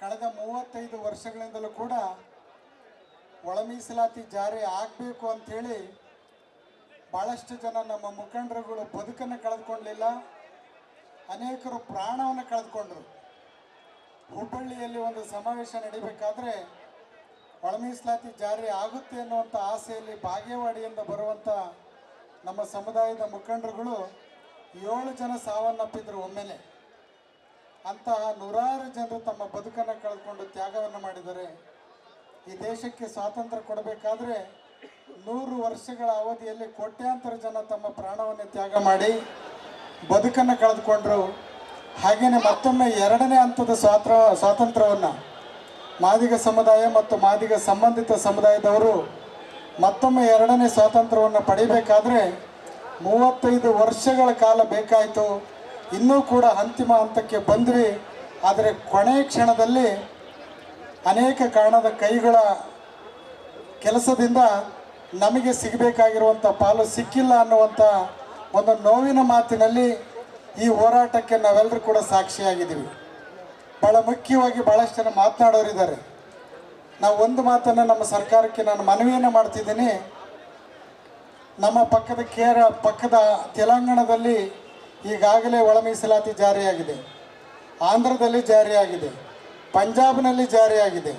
ಕಳೆದ 35 ವರ್ಷಗಳಿಂದಲೂ ಕೂಡ ಒಳ ಮೀಸಲಾತಿ ಜಾರಿ ಆಗಬೇಕು ಅಂಥೇಳಿ ಭಾಳಷ್ಟು ಜನ ನಮ್ಮ ಮುಖಂಡರುಗಳು ಬದುಕನ್ನು ಕಳೆದುಕೊಳ್ಳಲಿಲ್ಲ, ಅನೇಕರು ಪ್ರಾಣವನ್ನು ಕಳೆದುಕೊಂಡರು. ಹುಬ್ಬಳ್ಳಿಯಲ್ಲಿ ಒಂದು ಸಮಾವೇಶ ನಡೀಬೇಕಾದ್ರೆ ಒಳ ಮೀಸಲಾತಿ ಜಾರಿ ಆಗುತ್ತೆ ಅನ್ನುವಂಥ ಆಸೆಯಲ್ಲಿ ಬಾಗೇವಾಡಿಯಿಂದ ಬರುವಂಥ ನಮ್ಮ ಸಮುದಾಯದ ಮುಖಂಡರುಗಳು 7 ಜನ ಸಾವನ್ನಪ್ಪಿದ್ರು ಒಮ್ಮೆಲೆ. ಅಂತಹ ನೂರಾರು ಜನರು ತಮ್ಮ ಬದುಕನ್ನು ಕಳೆದುಕೊಂಡು ತ್ಯಾಗವನ್ನು ಮಾಡಿದ್ದಾರೆ. ಈ ದೇಶಕ್ಕೆ ಸ್ವಾತಂತ್ರ್ಯ ಕೊಡಬೇಕಾದ್ರೆ 100 ವರ್ಷಗಳ ಅವಧಿಯಲ್ಲಿ ಕೋಟ್ಯಾಂತರ ಜನ ತಮ್ಮ ಪ್ರಾಣವನ್ನು ತ್ಯಾಗ ಮಾಡಿ ಬದುಕನ್ನು ಕಳೆದುಕೊಂಡರು. ಹಾಗೆಯೇ ಮತ್ತೊಮ್ಮೆ 2ನೇ ಹಂತದ ಸ್ವಾತಂತ್ರ್ಯವನ್ನು ಮಾದಿಗ ಸಮುದಾಯ ಮತ್ತು ಮಾದಿಗ ಸಂಬಂಧಿತ ಸಮುದಾಯದವರು ಮತ್ತೊಮ್ಮೆ 2ನೇ ಸ್ವಾತಂತ್ರ್ಯವನ್ನು ಪಡಿಬೇಕಾದ್ರೆ 35 ವರ್ಷಗಳ ಕಾಲ ಬೇಕಾಯಿತು. ಇನ್ನೂ ಕೂಡ ಅಂತಿಮ ಹಂತಕ್ಕೆ ಬಂದ್ವಿ. ಆದರೆ ಕೊನೆಯ ಕ್ಷಣದಲ್ಲಿ ಅನೇಕ ಕಾರಣದ ಕೈಗಳ ಕೆಲಸದಿಂದ ನಮಗೆ ಸಿಗಬೇಕಾಗಿರುವಂಥ ಪಾಲು ಸಿಕ್ಕಿಲ್ಲ ಅನ್ನುವಂಥ ಒಂದು ನೋವಿನ ಮಾತಿನಲ್ಲಿ ಈ ಹೋರಾಟಕ್ಕೆ ನಾವೆಲ್ಲರೂ ಕೂಡ ಸಾಕ್ಷಿಯಾಗಿದ್ದೀವಿ. ಭಾಳ ಮುಖ್ಯವಾಗಿ ಭಾಳಷ್ಟು ಜನ ಮಾತನಾಡೋರಿದ್ದಾರೆ. ನಾವು ಒಂದು ಮಾತನ್ನು ನಮ್ಮ ಸರ್ಕಾರಕ್ಕೆ ನಾನು ಮನವಿಯನ್ನು ಮಾಡ್ತಿದ್ದೀನಿ. ನಮ್ಮ ಪಕ್ಕದ ತೆಲಂಗಾಣದಲ್ಲಿ ಈಗಾಗಲೇ ಒಳ ಮೀಸಲಾತಿ ಜಾರಿಯಾಗಿದೆ, ಆಂಧ್ರದಲ್ಲಿ ಜಾರಿಯಾಗಿದೆ, ಪಂಜಾಬ್ನಲ್ಲಿ ಜಾರಿಯಾಗಿದೆ.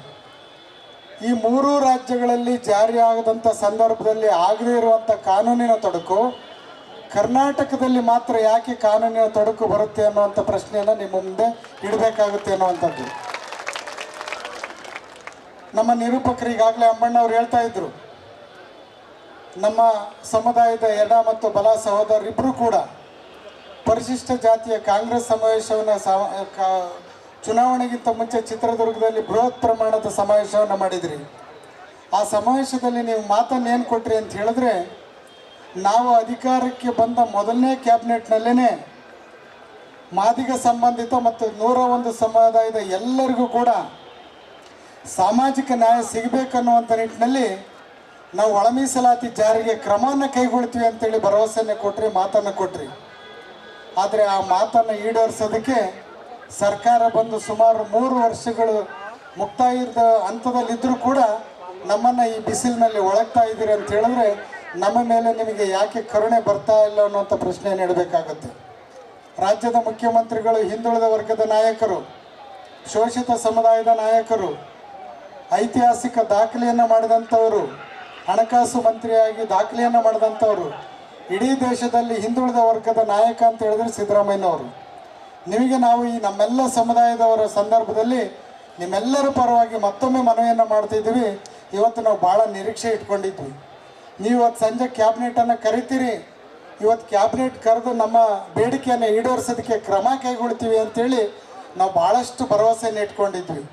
ಈ 3 ರಾಜ್ಯಗಳಲ್ಲಿ ಜಾರಿಯಾಗದಂಥ ಸಂದರ್ಭದಲ್ಲಿ ಆಗದೇ ಇರುವಂಥ ಕಾನೂನಿನ ತೊಡಕು ಕರ್ನಾಟಕದಲ್ಲಿ ಮಾತ್ರ ಯಾಕೆ ಕಾನೂನಿನ ತೊಡಕು ಬರುತ್ತೆ ಅನ್ನುವಂಥ ಪ್ರಶ್ನೆಯನ್ನು ನಿಮ್ಮ ಮುಂದೆ ಇಡಬೇಕಾಗುತ್ತೆ ಅನ್ನುವಂಥದ್ದು. ನಮ್ಮ ನಿರೂಪಕರು ಈಗಾಗಲೇ ಅಮ್ಮಣ್ಣ ಅವರು ಹೇಳ್ತಾ ಇದ್ರು, ನಮ್ಮ ಸಮುದಾಯದ ಎಡ ಮತ್ತು ಬಲ ಸಹೋದರರಿಬ್ಬರು ಕೂಡ ಪರಿಶಿಷ್ಟ ಜಾತಿಯ ಕಾಂಗ್ರೆಸ್ ಸಮಾವೇಶವನ್ನು ಚುನಾವಣೆಗಿಂತ ಮುಂಚೆ ಚಿತ್ರದುರ್ಗದಲ್ಲಿ ಬೃಹತ್ ಪ್ರಮಾಣದ ಸಮಾವೇಶವನ್ನು ಮಾಡಿದ್ರಿ. ಆ ಸಮಾವೇಶದಲ್ಲಿ ನೀವು ಮಾತನ್ನು ಏನು ಕೊಟ್ರಿ ಅಂತ ಹೇಳಿದ್ರೆ, ನಾವು ಅಧಿಕಾರಕ್ಕೆ ಬಂದ ಮೊದಲನೇ ಕ್ಯಾಬಿನೆಟ್ನಲ್ಲೇ ಮಾದಿಗ ಸಂಬಂಧಿತ ಮತ್ತು 101 ಸಮುದಾಯದ ಎಲ್ಲರಿಗೂ ಕೂಡ ಸಾಮಾಜಿಕ ನ್ಯಾಯ ಸಿಗಬೇಕನ್ನುವಂಥ ನಿಟ್ಟಿನಲ್ಲಿ ನಾವು ಒಳ ಮೀಸಲಾತಿ ಜಾರಿಗೆ ಕ್ರಮವನ್ನು ಕೈಗೊಳ್ತೀವಿ ಅಂತೇಳಿ ಭರವಸೆಯನ್ನು ಕೊಟ್ರಿ, ಮಾತನ್ನು ಕೊಟ್ರಿ. ಆದರೆ ಆ ಮಾತನ್ನು ಈಡೇರಿಸೋದಕ್ಕೆ ಸರ್ಕಾರ ಬಂದು ಸುಮಾರು 3 ವರ್ಷಗಳು ಮುಕ್ತಾಯದ ಹಂತದಲ್ಲಿದ್ದರೂ ಕೂಡ ನಮ್ಮನ್ನು ಈ ಬಿಸಿಲಿನಲ್ಲಿ ಒಳಗ್ತಾ ಇದ್ದೀರಿ ಅಂತ ಹೇಳಿದ್ರೆ ನಮ್ಮ ಮೇಲೆ ನಿಮಗೆ ಯಾಕೆ ಕರುಣೆ ಬರ್ತಾ ಇಲ್ಲ ಅನ್ನುವಂಥ ಪ್ರಶ್ನೆಯನ್ನು ಇಡಬೇಕಾಗತ್ತೆ. ರಾಜ್ಯದ ಮುಖ್ಯಮಂತ್ರಿಗಳು ಹಿಂದುಳಿದ ವರ್ಗದ ನಾಯಕರು, ಶೋಷಿತ ಸಮುದಾಯದ ನಾಯಕರು, ಐತಿಹಾಸಿಕ ದಾಖಲೆಯನ್ನು ಮಾಡಿದಂಥವರು, ಹಣಕಾಸು ಮಂತ್ರಿಯಾಗಿ ದಾಖಲೆಯನ್ನು ಮಾಡಿದಂಥವರು, ಇಡೀ ದೇಶದಲ್ಲಿ ಹಿಂದುಳಿದ ವರ್ಗದ ನಾಯಕ ಅಂತ ಹೇಳಿದ್ರೆ ಸಿದ್ದರಾಮಯ್ಯನವರು. ನಿಮಗೆ ನಾವು ಈ ನಮ್ಮೆಲ್ಲ ಸಮುದಾಯದವರ ಸಂದರ್ಭದಲ್ಲಿ ನಿಮ್ಮೆಲ್ಲರ ಪರವಾಗಿ ಮತ್ತೊಮ್ಮೆ ಮನವಿಯನ್ನು ಮಾಡ್ತಿದ್ದೀವಿ. ಇವತ್ತು ನಾವು ಭಾಳ ನಿರೀಕ್ಷೆ ಇಟ್ಕೊಂಡಿದ್ವಿ. ನೀವು ಇವತ್ತು ಸಂಜೆ ಕ್ಯಾಬಿನೆಟನ್ನು ಕರಿತೀರಿ, ಇವತ್ತು ಕ್ಯಾಬಿನೆಟ್ ಕರೆದು ನಮ್ಮ ಬೇಡಿಕೆಯನ್ನು ಈಡೇರಿಸೋದಕ್ಕೆ ಕ್ರಮ ಕೈಗೊಳ್ತೀವಿ ಅಂತೇಳಿ ನಾವು ಭಾಳಷ್ಟು ಭರವಸೆಯನ್ನು ಇಟ್ಕೊಂಡಿದ್ವಿ.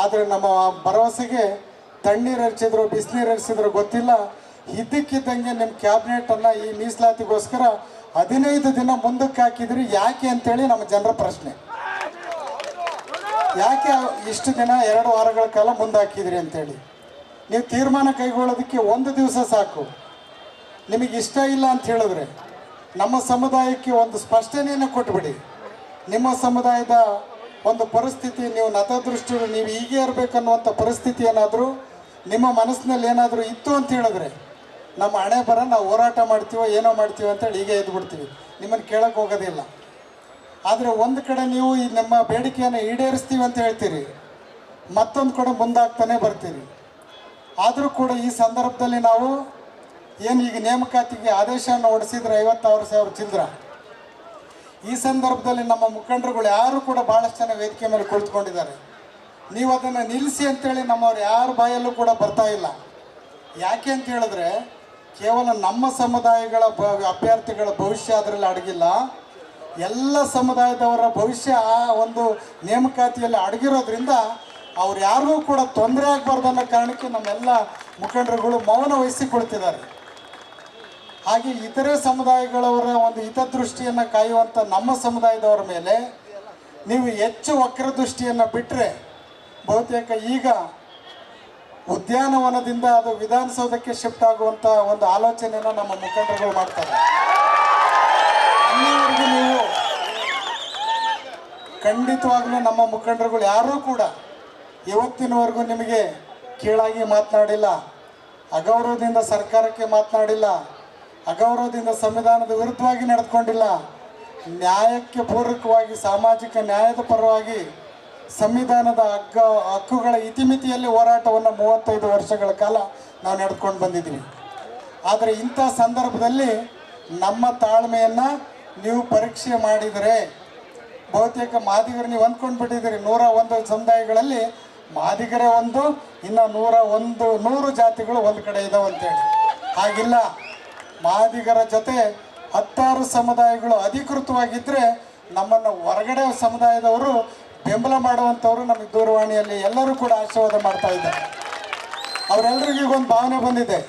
ಆದರೆ ನಮ್ಮ ಭರವಸೆಗೆ ತಣ್ಣೀರು ಹರಿಸಿದ್ರು ಬಿಸಿನೀರು ಹರಿಸಿದ್ರು ಗೊತ್ತಿಲ್ಲ. ಇದ್ದಕ್ಕಿದ್ದಂಗೆ ನಿಮ್ಮ ಕ್ಯಾಬಿನೆಟನ್ನು ಈ ಮೀಸಲಾತಿಗೋಸ್ಕರ 15 ದಿನ ಮುಂದಕ್ಕೆ ಹಾಕಿದ್ರಿ. ಯಾಕೆ ಅಂತೇಳಿ ನಮ್ಮ ಜನರ ಪ್ರಶ್ನೆ. ಯಾಕೆ ಇಷ್ಟು ದಿನ 2 ವಾರಗಳ ಕಾಲ ಮುಂದೆ ಹಾಕಿದ್ರಿ ಅಂತೇಳಿ. ನೀವು ತೀರ್ಮಾನ ಕೈಗೊಳ್ಳೋದಕ್ಕೆ 1 ದಿವಸ ಸಾಕು. ನಿಮಗೆ ಇಷ್ಟ ಇಲ್ಲ ಅಂತ ಹೇಳಿದ್ರೆ ನಮ್ಮ ಸಮುದಾಯಕ್ಕೆ ಒಂದು ಸ್ಪಷ್ಟನೆಯನ್ನು ಕೊಟ್ಬಿಡಿ. ನಿಮ್ಮ ಸಮುದಾಯದ ಒಂದು ಪರಿಸ್ಥಿತಿ, ನೀವು ನತದೃಷ್ಟಿಗಳು, ನೀವು ಹೀಗೆ ಇರಬೇಕನ್ನುವಂಥ ಪರಿಸ್ಥಿತಿ ಏನಾದರೂ ನಿಮ್ಮ ಮನಸ್ಸಿನಲ್ಲಿ ಏನಾದರೂ ಇತ್ತು ಅಂತ ಹೇಳಿದ್ರೆ ನಮ್ಮ ಹಣೆ ಬರ ನಾವು ಹೋರಾಟ ಮಾಡ್ತೀವೋ ಏನೋ ಮಾಡ್ತೀವೋ ಅಂತೇಳಿ ಹೀಗೆ ಎದ್ಬಿಡ್ತೀವಿ, ನಿಮ್ಮನ್ನು ಕೇಳೋಕ್ಕೆ ಹೋಗೋದಿಲ್ಲ. ಆದರೆ ಒಂದು ಕಡೆ ನೀವು ಈ ನಮ್ಮ ಬೇಡಿಕೆಯನ್ನು ಈಡೇರಿಸ್ತೀವಿ ಅಂತ ಹೇಳ್ತೀರಿ, ಮತ್ತೊಂದು ಕಡೆ ಮುಂದಾಗ್ತಾನೆ ಬರ್ತೀರಿ. ಆದರೂ ಕೂಡ ಈ ಸಂದರ್ಭದಲ್ಲಿ ನಾವು ಏನು ಈಗ ನೇಮಕಾತಿಗೆ ಆದೇಶವನ್ನು ಹೊಡಿಸಿದ್ರೆ 50,000 ಚಿಲ್ಲರ, ಈ ಸಂದರ್ಭದಲ್ಲಿ ನಮ್ಮ ಮುಖಂಡರುಗಳು ಯಾರು ಕೂಡ ಭಾಳಷ್ಟು ಜನ ವೇದಿಕೆ ಮೇಲೆ ಕುಳಿತುಕೊಂಡಿದ್ದಾರೆ. ನೀವು ಅದನ್ನು ನಿಲ್ಲಿಸಿ ಅಂತೇಳಿ ನಮ್ಮವ್ರು ಯಾರ ಬಾಯಲ್ಲೂ ಕೂಡ ಬರ್ತಾ ಇಲ್ಲ. ಯಾಕೆ ಅಂತ ಹೇಳಿದ್ರೆ ಕೇವಲ ನಮ್ಮ ಸಮುದಾಯಗಳ ಅಭ್ಯರ್ಥಿಗಳ ಭವಿಷ್ಯ ಅದರಲ್ಲಿ ಅಡಗಿಲ್ಲ, ಎಲ್ಲ ಸಮುದಾಯದವರ ಭವಿಷ್ಯ ಆ ಒಂದು ನೇಮಕಾತಿಯಲ್ಲಿ ಅಡಗಿರೋದ್ರಿಂದ ಅವ್ರು ಯಾರಿಗೂ ಕೂಡ ತೊಂದರೆ ಆಗಬಾರ್ದು ಅನ್ನೋ ಕಾರಣಕ್ಕೆ ನಮ್ಮೆಲ್ಲ ಮುಖಂಡರುಗಳು ಮೌನ ವಹಿಸಿಕೊಳ್ತಿದ್ದಾರೆ. ಹಾಗೆ ಇತರೆ ಸಮುದಾಯಗಳವರ ಒಂದು ಹಿತದೃಷ್ಟಿಯನ್ನು ಕಾಯುವಂಥ ನಮ್ಮ ಸಮುದಾಯದವರ ಮೇಲೆ ನೀವು ಹೆಚ್ಚು ವಕ್ರದೃಷ್ಟಿಯನ್ನು ಬಿಟ್ಟರೆ ಬಹುತೇಕ ಈಗ ಉದ್ಯಾನವನದಿಂದ ಅದು ವಿಧಾನಸೌಧಕ್ಕೆ ಶಿಫ್ಟ್ ಆಗುವಂಥ ಒಂದು ಆಲೋಚನೆಯನ್ನು ನಮ್ಮ ಮುಖಂಡರುಗಳು ಮಾಡ್ತಾರೆ. ಅಲ್ಲಿವರೆಗೂ ನೀವು ಖಂಡಿತವಾಗ್ಲೂ ನಮ್ಮ ಮುಖಂಡರುಗಳು ಯಾರೂ ಕೂಡ ಇವತ್ತಿನವರೆಗೂ ನಿಮಗೆ ಕೀಳಾಗಿ ಮಾತನಾಡಿಲ್ಲ, ಅಗೌರವದಿಂದ ಸರ್ಕಾರಕ್ಕೆ ಮಾತನಾಡಿಲ್ಲ, ಅಗೌರವದಿಂದ ಸಂವಿಧಾನದ ವಿರುದ್ಧವಾಗಿ ನಡೆದುಕೊಂಡಿಲ್ಲ. ನ್ಯಾಯಕ್ಕೆ ಪೂರಕವಾಗಿ ಸಾಮಾಜಿಕ ನ್ಯಾಯದ ಪರವಾಗಿ ಸಂವಿಧಾನದ ಹಕ್ಕುಗಳ ಇತಿಮಿತಿಯಲ್ಲಿ ಹೋರಾಟವನ್ನು 35 ವರ್ಷಗಳ ಕಾಲ ನಾವು ನಡೆದುಕೊಂಡು ಬಂದಿದ್ದೀವಿ. ಆದರೆ ಇಂಥ ಸಂದರ್ಭದಲ್ಲಿ ನಮ್ಮ ತಾಳ್ಮೆಯನ್ನು ನೀವು ಪರೀಕ್ಷೆ ಮಾಡಿದರೆ, ಬಹುತೇಕ ಮಾದಿಗರು ನೀವು ಅಂದ್ಕೊಂಡು ಬಿಟ್ಟಿದ್ದೀರಿ 101 ಸಮುದಾಯಗಳಲ್ಲಿ ಮಾದಿಗರೇ ಒಂದು, ಇನ್ನು 100 ಜಾತಿಗಳು ಒಂದು ಕಡೆ ಇದಾವೆ ಅಂತೇಳಿ. ಹಾಗಿಲ್ಲ. ಮಾದಿಗರ ಜೊತೆ 16 ಸಮುದಾಯಗಳು ಅಧಿಕೃತವಾಗಿದ್ದರೆ ನಮ್ಮನ್ನು ಹೊರಗಡೆ ಸಮುದಾಯದವರು ಬೆಂಬಲ ಮಾಡುವಂಥವರು ನಮಗೆ ದೂರವಾಣಿಯಲ್ಲಿ ಎಲ್ಲರೂ ಕೂಡ ಆಶೀರ್ವಾದ ಮಾಡ್ತಾ ಇದ್ದಾರೆ. ಅವರೆಲ್ಲರಿಗೂ ಒಂದು ಭಾವನೆ ಬಂದಿದೆ,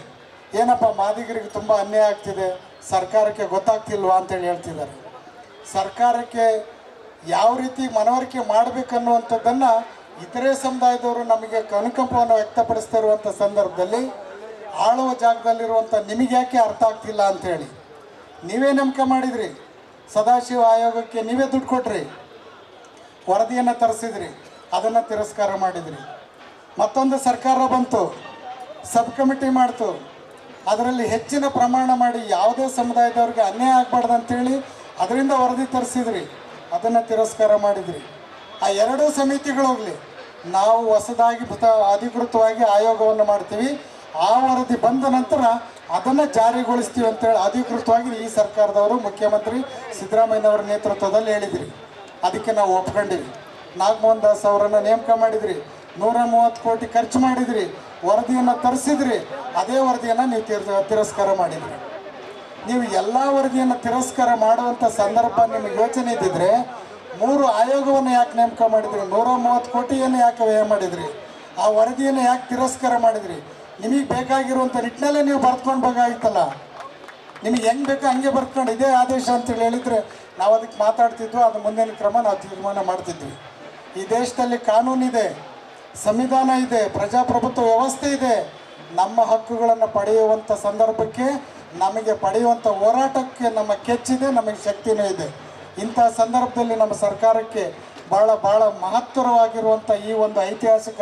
ಏನಪ್ಪ ಮಾದಿಗರಿಗೆ ತುಂಬ ಅನ್ಯಾಯ ಆಗ್ತಿದೆ, ಸರ್ಕಾರಕ್ಕೆ ಗೊತ್ತಾಗ್ತಿಲ್ವಾ ಅಂತೇಳಿ ಹೇಳ್ತಿದ್ದಾರೆ. ಸರ್ಕಾರಕ್ಕೆ ಯಾವ ರೀತಿ ಮನವರಿಕೆ ಮಾಡಬೇಕನ್ನುವಂಥದ್ದನ್ನು ಇತರೆ ಸಮುದಾಯದವರು ನಮಗೆ ಅನುಕಂಪವನ್ನು ವ್ಯಕ್ತಪಡಿಸ್ತಾ ಇರುವಂಥ ಸಂದರ್ಭದಲ್ಲಿ ಆಳುವ ಜಾಗದಲ್ಲಿರುವಂಥ ನಿಮಗೆ ಯಾಕೆ ಅರ್ಥ ಆಗ್ತಿಲ್ಲ ಅಂಥೇಳಿ ನೀವೇ ನೇಮಕ ಮಾಡಿದ್ರಿ. ಸದಾಶಿವ ಆಯೋಗಕ್ಕೆ ನೀವೇ ದುಡ್ಡು ಕೊಟ್ರಿ, ವರದಿಯನ್ನು ತರಿಸಿದ್ರಿ, ಅದನ್ನು ತಿರಸ್ಕಾರ ಮಾಡಿದ್ರಿ. ಮತ್ತೊಂದು ಸರ್ಕಾರ ಬಂತು, ಸಬ್ ಕಮಿಟಿ ಮಾಡ್ತು, ಅದರಲ್ಲಿ ಹೆಚ್ಚಿನ ಪ್ರಮಾಣ ಮಾಡಿ ಯಾವುದೇ ಸಮುದಾಯದವ್ರಿಗೆ ಅನ್ಯಾಯ ಆಗಬಾರ್ದು ಅಂಥೇಳಿ ಅದರಿಂದ ವರದಿ ತರಿಸಿದ್ರಿ, ಅದನ್ನು ತಿರಸ್ಕಾರ ಮಾಡಿದ್ರಿ. ಆ ಎರಡೂ ಸಮಿತಿಗಳು ಹೋಗಲಿ, ನಾವು ಹೊಸದಾಗಿ ಅಧಿಕೃತವಾಗಿ ಆಯೋಗವನ್ನು ಮಾಡ್ತೀವಿ, ಆ ವರದಿ ಬಂದ ನಂತರ ಅದನ್ನು ಜಾರಿಗೊಳಿಸ್ತೀವಿ ಅಂತೇಳಿ ಅಧಿಕೃತವಾಗಿ ಈ ಸರ್ಕಾರದವರು ಮುಖ್ಯಮಂತ್ರಿ ಸಿದ್ದರಾಮಯ್ಯನವರ ನೇತೃತ್ವದಲ್ಲಿ ಹೇಳಿದ್ರಿ. ಅದಕ್ಕೆ ನಾವು ಒಪ್ಕೊಂಡಿವಿ. ನಾಗಮೋಹನ್ ದಾಸ್ ಅವರನ್ನು ನೇಮಕ ಮಾಡಿದ್ರಿ, 130 ಕೋಟಿ ಖರ್ಚು ಮಾಡಿದ್ರಿ, ವರದಿಯನ್ನು ತರಿಸಿದ್ರಿ, ಅದೇ ವರದಿಯನ್ನು ನೀವು ತಿರಸ್ಕಾರ ಮಾಡಿದ್ರಿ. ನೀವು ಎಲ್ಲ ವರದಿಯನ್ನು ತಿರಸ್ಕಾರ ಮಾಡುವಂಥ ಸಂದರ್ಭ ನಿಮಗೆ ಯೋಚನೆ ಇದ್ದಿದ್ರೆ 3 ಆಯೋಗವನ್ನು ಯಾಕೆ ನೇಮಕ ಮಾಡಿದ್ರಿ? 130 ಕೋಟಿಯನ್ನು ಯಾಕೆ ವ್ಯಯ ಮಾಡಿದ್ರಿ? ಆ ವರದಿಯನ್ನು ಯಾಕೆ ತಿರಸ್ಕಾರ ಮಾಡಿದ್ರಿ? ನಿಮಗೆ ಬೇಕಾಗಿರುವಂಥ ನಿಟ್ಟಿನಲ್ಲೇ ನೀವು ಬರ್ತ್ಕೊಂಡು ಬೇಕಾಗಿತ್ತಲ್ಲ. ನಿಮಗೆ ಹೆಂಗೆ ಬೇಕೋ ಹಂಗೆ ಬರ್ತ್ಕೊಂಡು ಇದೇ ಆದೇಶ ಅಂತೇಳಿ ಹೇಳಿದರೆ ನಾವು ಅದಕ್ಕೆ ಮಾತಾಡ್ತಿದ್ವು, ಅದು ಮುಂದಿನ ಕ್ರಮ ನಾವು ತೀರ್ಮಾನ ಮಾಡ್ತಿದ್ವಿ. ಈ ದೇಶದಲ್ಲಿ ಕಾನೂನಿದೆ, ಸಂವಿಧಾನ ಇದೆ, ಪ್ರಜಾಪ್ರಭುತ್ವ ವ್ಯವಸ್ಥೆ ಇದೆ. ನಮ್ಮ ಹಕ್ಕುಗಳನ್ನು ಪಡೆಯುವಂಥ ಸಂದರ್ಭಕ್ಕೆ, ನಮಗೆ ಪಡೆಯುವಂಥ ಹೋರಾಟಕ್ಕೆ ನಮ್ಮ ಕೆಚ್ಚಿದೆ, ನಮಗೆ ಶಕ್ತಿನೂ ಇದೆ. ಇಂಥ ಸಂದರ್ಭದಲ್ಲಿ ನಮ್ಮ ಸರ್ಕಾರಕ್ಕೆ ಭಾಳ ಮಹತ್ತರವಾಗಿರುವಂಥ ಈ ಒಂದು ಐತಿಹಾಸಿಕ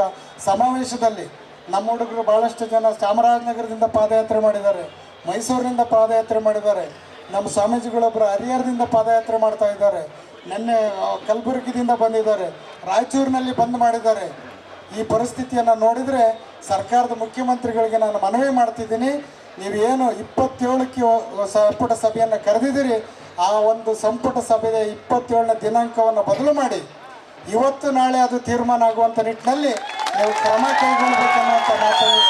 ಸಮಾವೇಶದಲ್ಲಿ ನಮ್ಮ ಹುಡುಗರು ಭಾಳಷ್ಟು ಜನ ಚಾಮರಾಜನಗರದಿಂದ ಪಾದಯಾತ್ರೆ ಮಾಡಿದ್ದಾರೆ, ಮೈಸೂರಿನಿಂದ ಪಾದಯಾತ್ರೆ ಮಾಡಿದ್ದಾರೆ, ನಮ್ಮ ಸ್ವಾಮೀಜಿಗಳೊಬ್ಬರು ಹರಿಹರದಿಂದ ಪಾದಯಾತ್ರೆ ಮಾಡ್ತಾ ಇದ್ದಾರೆ, ನಿನ್ನೆ ಕಲಬುರಗಿದಿಂದ ಬಂದಿದ್ದಾರೆ, ರಾಯಚೂರಿನಲ್ಲಿ ಬಂದ್ ಮಾಡಿದ್ದಾರೆ. ಈ ಪರಿಸ್ಥಿತಿಯನ್ನು ನೋಡಿದರೆ ಸರ್ಕಾರದ ಮುಖ್ಯಮಂತ್ರಿಗಳಿಗೆ ನಾನು ಮನವಿ ಮಾಡ್ತಿದ್ದೀನಿ, ನೀವೇನು 27ಕ್ಕೆ ಸಂಪುಟ ಸಭೆಯನ್ನು ಕರೆದಿದ್ದೀರಿ, ಆ ಒಂದು ಸಂಪುಟ ಸಭೆಯ 27ನೇ ದಿನಾಂಕವನ್ನು ಬದಲು ಮಾಡಿ ಇವತ್ತು ನಾಳೆ ಅದು ತೀರ್ಮಾನ ಆಗುವಂಥ ನಿಟ್ಟಿನಲ್ಲಿ ನೀವು ಕ್ರಮ ಕೈಗೊಳ್ಳಬೇಕನ್ನುವಂಥ ಮಾತನ್ನು